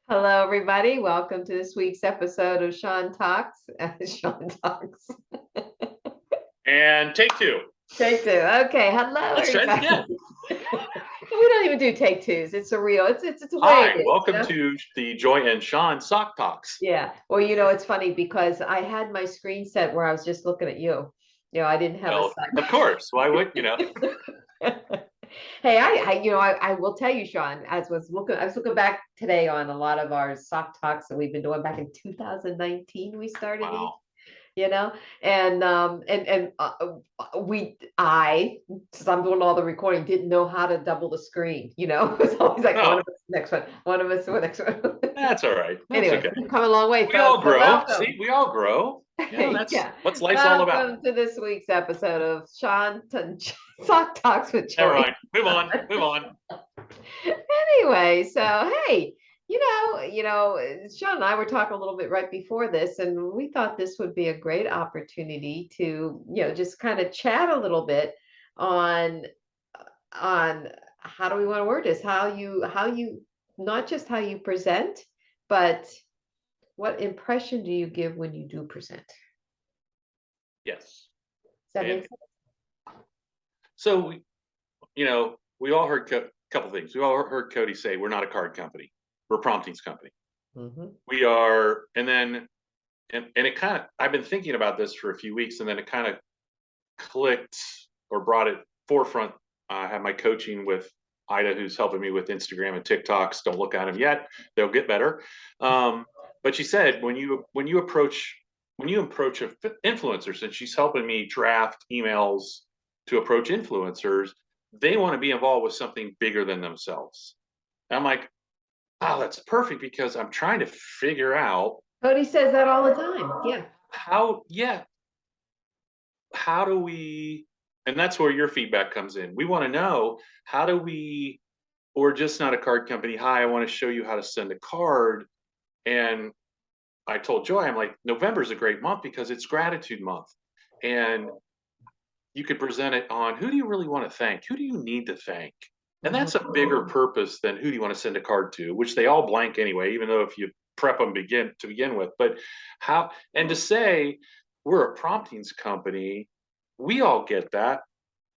Hello, everybody. Welcome to this week's episode of Sean Talks. Sean Talks. And take two. Take two. Okay. Hello, Let's try this everybody. again. We don't even do take twos. It's a real. It's a way. Hi, welcome to the Joy and Sean Sock Talks. Yeah. Well, it's funny because I had my screen set where I was just looking at you. I didn't have a Well, side. of course. Why would Hey, I will tell you, Sean, I was looking back today on a lot of our sock talks that we've been doing back in 2019. We started these, Wow. since I'm doing all the recording, didn't know how to double the screen. It's always like one No, of us, next one, one of us, the next one. that's all right. That's Anyway, okay. we've come a long way, We all folks. So grow. welcome. See, we all grow. That's Yeah. what's life's all about. Welcome to this week's episode of Sock Talks with Never Joy. mind. Move on. Move on. Anyway, so hey, Sean and I were talking a little bit right before this, and we thought this would be a great opportunity to, just kind of chat a little bit on on how do we want to word this, how you not just how you present, but what impression do you give when you do present? Yes. Does that And make sense? so we all heard a couple things. We all heard Cody say we're not a card company. We're a promptings company. Hmm. We are, and then and it kind of I've been thinking about this for a few weeks, and then it kind of clicked or brought it forefront. I have my coaching with Ida, who's helping me with Instagram and TikToks. Don't look at them yet; they'll get better. But she said when you approach a influencer, since she's helping me draft emails to approach influencers, they want to be involved with something bigger than themselves. And I'm like, oh, that's perfect because I'm trying to figure out Cody says that all the time. Yeah. yeah, how do we, and that's where your feedback comes in. We want to know, how do we, or just not a card company. Hi, I want to show you how to send a card. And I told Joy, I'm like, November is a great month because it's gratitude month. And you could present it on, who do you really want to thank? Who do you need to thank? And Mhm. that's a bigger purpose than who do you want to send a card to, which they all blank anyway, even though if you prep them to begin with. But how, and to say we're a promptings company, we all get that.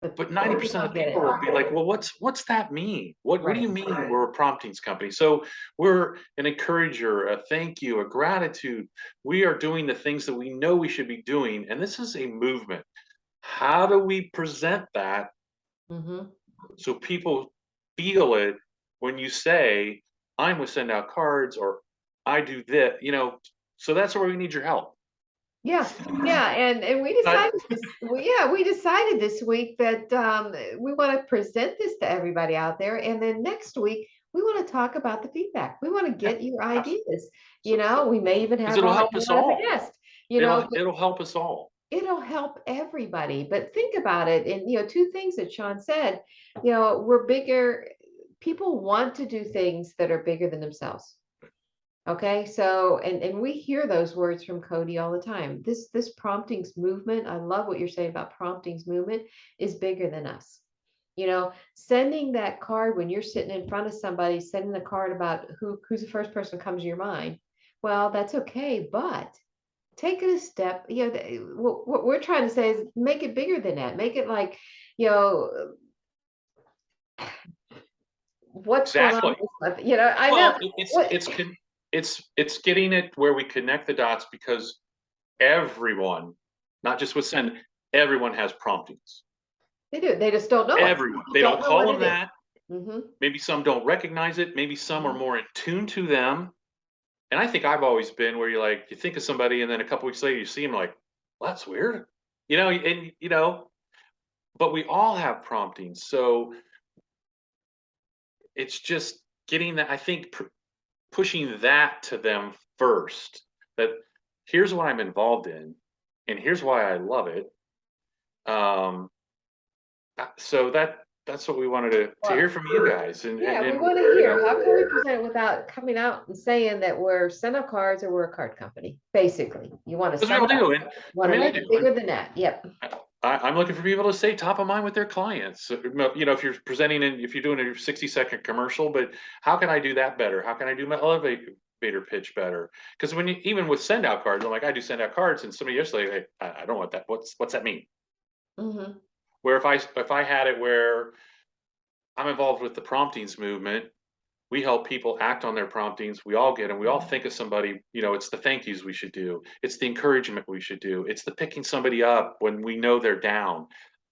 But But we 90% don't of get people it. will be like, well, what's that mean? What do Right. you mean we're a promptings company? So we're an encourager, a thank you, a gratitude. We are doing the things that we know we should be doing. And this is a movement. How do we present that Hmm. so people feel it when you say, I'm going to send out cards or I do this, so that's where we need your help. Yeah, yeah, and we But decided this. Well, yeah, we decided this week that we want to present this to everybody out there, and then next week we want to talk about the feedback. We want to yeah, get your absolutely. ideas. So, We may even because have it'll on help us one as a all. guest. It'll help us all. It'll help everybody. But think about it, and two things that Sean said. We're bigger. People want to do things that are bigger than themselves. Okay, so and we hear those words from Cody all the time. This promptings movement, I love what you're saying about promptings movement, is bigger than us. Sending that card when you're sitting in front of somebody, sending the card about who's the first person that comes to your mind. Well, that's okay, but take it a step. What we're trying to say is make it bigger than that. Make it like, you know, what's going on Exactly. with this life? I know Well, what it's getting it where we connect the dots because everyone, not just with send, everyone has promptings. they do. They just don't know it. Everyone. People They don't don't know call what them it is. that. Mm-hmm. Maybe some don't recognize it. Maybe some are Mhm. more in tune to them. And I think I've always been where you think of somebody and then a couple weeks later you see them like, well, that's weird. And but we all have promptings. So it's just getting that, I think pushing that to them first, that here's what I'm involved in and here's why I love it. Um, so that's what we wanted to Well, hear from you guys. And, yeah, and, we and want to hear how can we present it without coming out and saying that we're send up cards or we're a card company. Basically, you want to because we sum all it up. do. And I Want to mean, I make do. it bigger than that. Yep. I'm looking for people to stay top of mind with their clients. If you're presenting and if you're doing a 60-second commercial, but how can I do that better? How can I do my elevator pitch better? Because even with send out cards, I'm like, I do send out cards, and somebody yesterday, like, I don't want that. What's that mean? Mm-hmm. Where if I had it where I'm involved with the promptings movement, we help people act on their promptings. We all get them. We all think of somebody, it's the thank yous we should do. It's the encouragement we should do. It's the picking somebody up when we know they're down.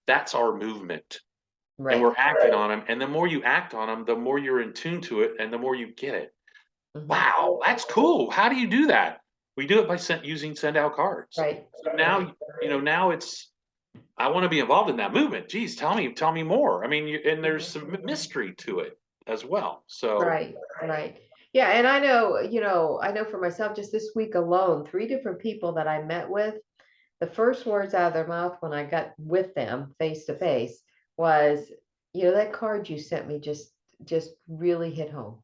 That's our movement. And Right. we're acting on them. And the more you act on them, the more you're in tune to it and the more you get it. Mm-hmm. Wow, that's cool. How do you do that? We do it by using send out cards. Right. So now, now I want to be involved in that movement. Geez, tell me more. I mean, and there's some mystery to it as well. So Right, right. Yeah, and I know for myself, just this week alone, 3 different people that I met with, the first words out of their mouth when I got with them face to face was, that card you sent me just really hit home.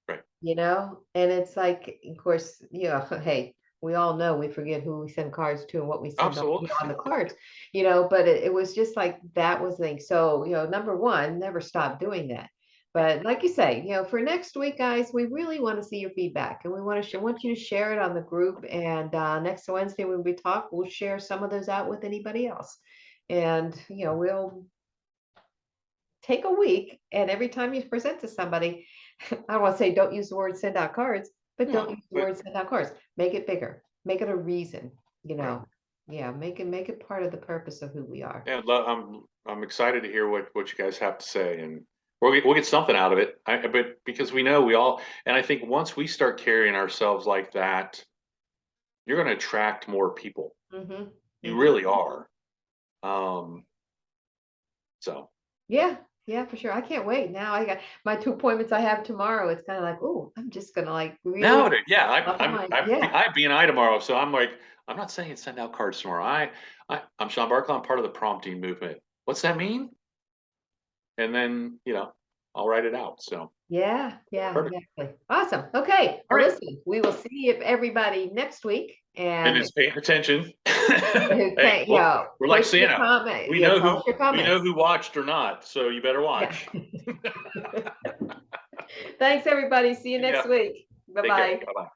right. And it's like, of course, hey, we all know we forget who we send cards to and what we send on, Absolutely. on the cards, but it was just like that was the thing. So, number one, never stop doing that. But like you say, for next week, guys, we really want to see your feedback and we want you to share it on the group. And next Wednesday when we talk, we'll share some of those out with anybody else. And, we'll take a week and every time you present to somebody, I don't want to say don't use the word send out cards, but don't No, use the but word send out cards. Make it bigger. Make it a reason, you right. know. Yeah, make it part of the purpose of who we are. Yeah, I'm excited to hear what you guys have to say, and we'll get something out of it. But because we know we all, and I think once we start carrying ourselves like that, you're going to attract more people. Hmm. You Hmm. really are. Um, so Yeah, yeah, for sure. I can't wait. Now I got my 2 appointments I have tomorrow. It's kind of like, oh, I'm just gonna like really now, yeah, up on I yeah. have BNI tomorrow, so I'm like, I'm not saying send out cards tomorrow. I'm Sean Barkley. I'm part of the prompting movement. What's that mean? And then I'll write it out. So Yeah, yeah, perfect. exactly. Awesome. Okay. All Well, right. listen, we will see if everybody next week And and is paying attention. Hey, okay, well, we're like post your Santa. comment. We Yeah, know tell us who your we know comments. who watched or not, so you better Yeah. watch. Thanks, everybody. See you Yeah. next week. Take care. Bye-bye. Bye bye.